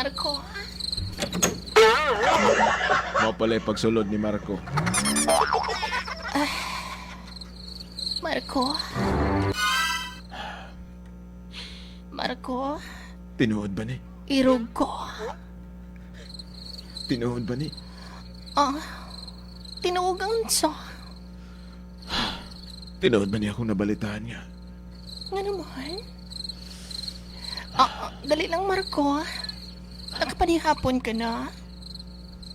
Marco. Mao pala'y pagsulod ni Marco. Marco. Marco. Tinuod ba ni? Irog ko. Tinuod ba ni? Tinugang sa. Tinuod ba niya akong nabalitaan niya? Nga naman? Dali lang, Marco. Nakapanihapon ka na.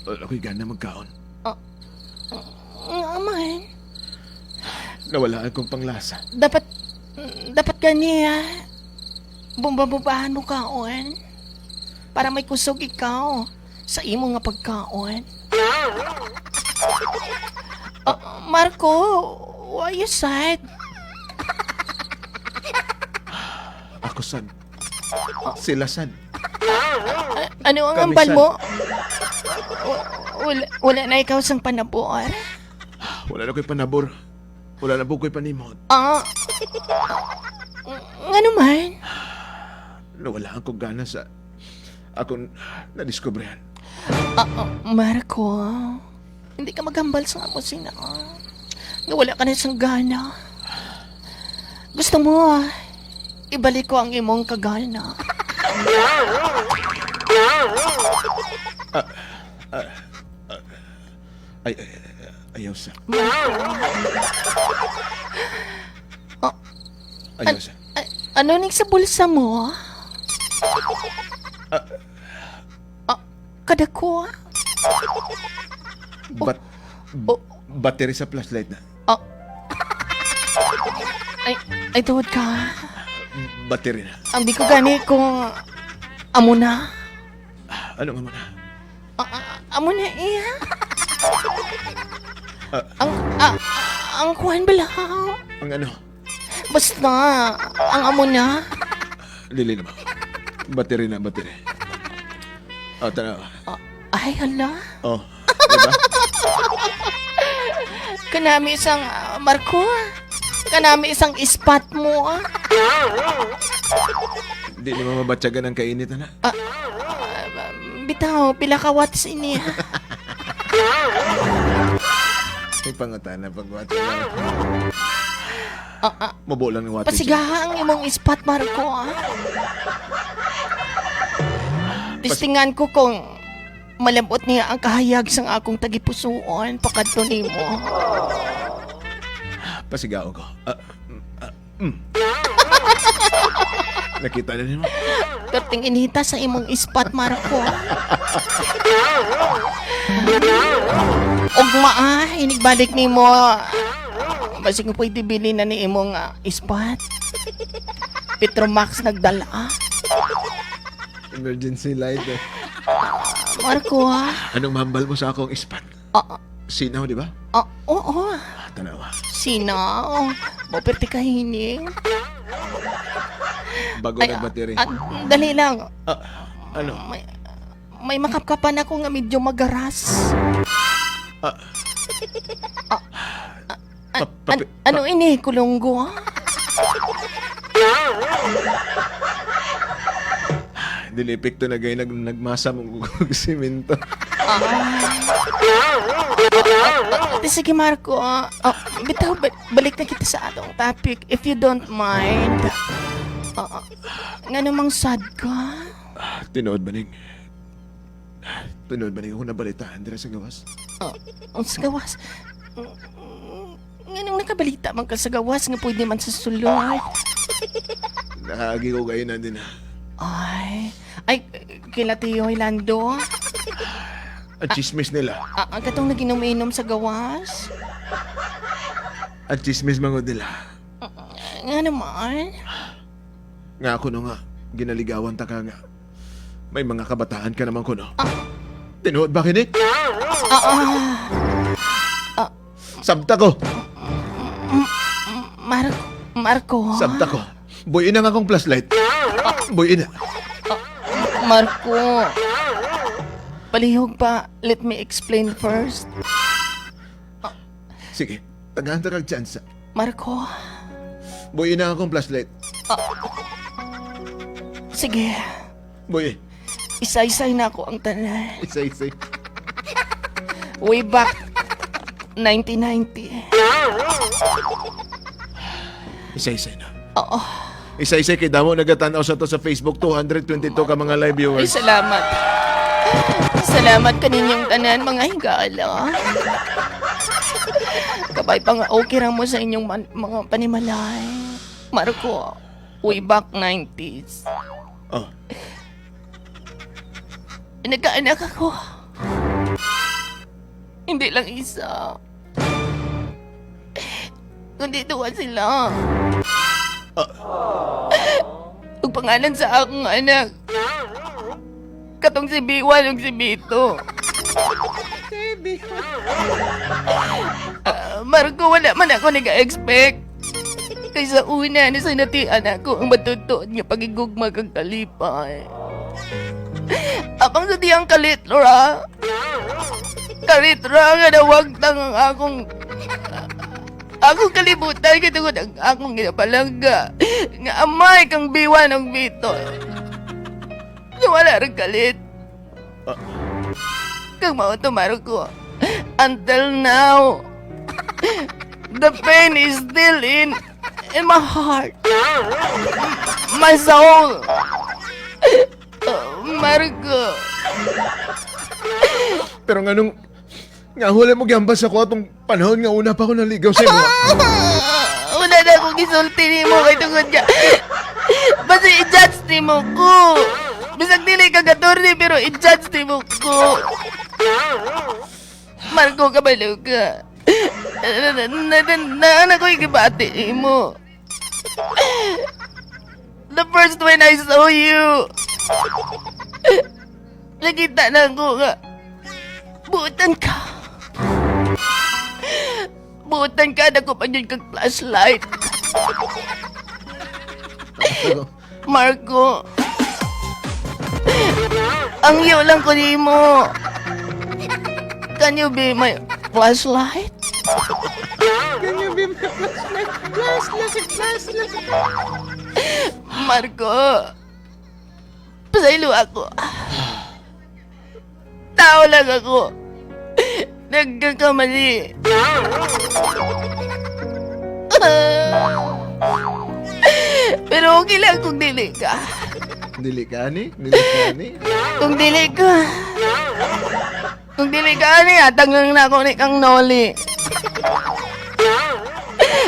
Ako'y gana magkaon. Nga man. Nawala akong panglasa. Dapat ganiya. Bumbabubahan mo kaon. Para may kusog ikaw sa imo nga pagkaon. Marco, why you sad? Ako sad. Sila sad. Ano ang Kami ambal sad. mo? Wala na ikaw sang panabor. Wala na ko'y panabor. Wala na po ko'y panimot. Nga naman? Nawala akong gana sa akong nadiskobrehan. Marco, hindi ka magambal sa amo sina. Nawala ka na sang gana. Gusto mo, ibalik ko ang imong kagana. Ayaw sa. Oh. Ayaw sa. Ano ning sa bulsa mo? Kadako? Battery sa flashlight na. Ay, tuwad ka. Battery na. Ang di ko gani kung amo na. Ano nga mo na? Amo na iya. Ang kuhan bala. Ang ano? Basta, ang amo na. Lili na ba? Battery na, battery. Tanaw. Ay, hala. Diba? Kanami isang, Marco. Kanami isang ispat mo. Hindi naman mabatsagan ang kainit na. Bitaw, pila ka watts ini. May pangutana pag-watch na. Mabulang ng watch. Pasigaha ang imong ispat, Marco. Tistingan ko kung malambot niya ang kahayag sang akong tagipusuon pakadto nimo. Pasigaw ko. Nakita na niyo? Perting inita sa imong ispat, Marco. Ugma hinigbalik nimo. Basig mo pwede bili na ni imong ispat. Petromax nagdala. Emergency light eh. Marco, Anong mambal mo sa akong ispat? Sinaw, di ba? Oo. Tanawa. Sinaw. Maperti ka hining. Bago nag-battery. Dali lang. Ano? May makapkapan ako nga medyo magaras. Ano ini, kulunggo? Dilipik to na gay nagmasa mong simento. Sige, Marco. Bitaw, balik na kita sa atong topic. If you don't mind. Nga namang sad ka? Tinood ba ning ako nabalitaan dira sa gawas? Sa gawas? Nga nang nakabalita man ka sa gawas nga pwede man sa sulod. Nakagi ko kayo na din. Ay, kila Tio Hilando. Ang chismis nila. Ang katong naginom-inom sa gawas. Ang chismis mga nila. Nga naman. Nga ako no nga, ginaligawan ta ka nga. May mga kabataan ka naman ko no. Tinuod ba kini? Sabta ko. Marco. Sabta ko. Buyin na nga akong flashlight. Buyin na. Marco. Palihog pa. Let me explain first. Sige, tagahan ta kag chance. Marco. Buyin na nga akong flashlight. Sige. Buyin. Isa-isay na ako ang tanan. Isa-isa. Way back 1990. Isa-isa na. Oo. Isa-isa kay damo nagatanaw sa to sa Facebook 222 ka mga live Ay, viewers. salamat. Salamat kaninyong tanan, mga higala. Kabay pa nga okay ra mo sa inyong mga panimalay. Marco, way back 90s. Oh. Nagkaanak ako. Hindi lang isa. Kundi dua sila. Ang pangalan sa akong anak. Katong si Biwan ug si Bito. Marco, wala man ako nag-expect. Kaysa una na sinatian ako ang matutuod nga pagigugma kang kalipay. Apang sa diyang kalitra. Kalitra nga nawagtang ang akong kalibutan kitungod ang akong ginapalangga. Nga amay kang Biwan ang Bito. Nga wala rin kalit. Kang mautumaro ko. Until now, the pain is still in my heart. My soul. Marco. Pero nga huli mo gambas ako atong panahon nga una pa ako naligaw sa imo. Una na akong gisulti ni mo kay tungod ka. Basta i-judge ni mo ko. Bisag dili ka gatorni pero i-judge ni mo ko. Marco, kabalo ka. Anak ko ikibati ni mo. The first when I saw you, nakita na ko nga, buutan ka. Buutan ka na ko pa yun kang flashlight. Marco, ang iyo lang ko ni mo. Can you be my flashlight? Can you be my flashlight? Marco, pasaylo ako. Tao lang ako. Nagkakamali. Pero okay lang kung dili ka. Dili ka ni? Dili ka ni? Kung dili ka. Kung dili ka ni, atang lang na ako ni kang Noli.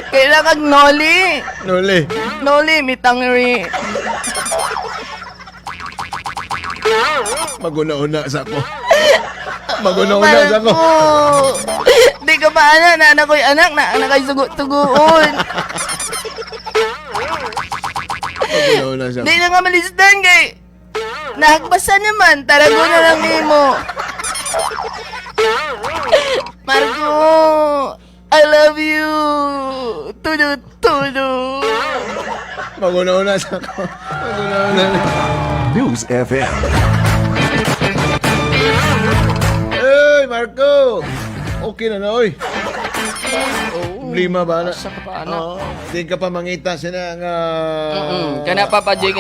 Kailan kang Noli? Noli. Noli, mitangri. Maguna-una sa ako. Maguna-una sa ako. Di ka pa na anak ko'y anak na anak ko'y sugo-tugoon. Maguna-una sa ako. Di na nga malisdan kay nahagbasa naman, tarago na lang mo. Marco, I love you. Tudu. Maguna-una sa ako. Maguna-una. News FM. Hey, Marco! Okay na na, oy. Lima ba na? Asa ka pa, anak? Oo. Di ka pa mangita sila nga... Kana Papa J,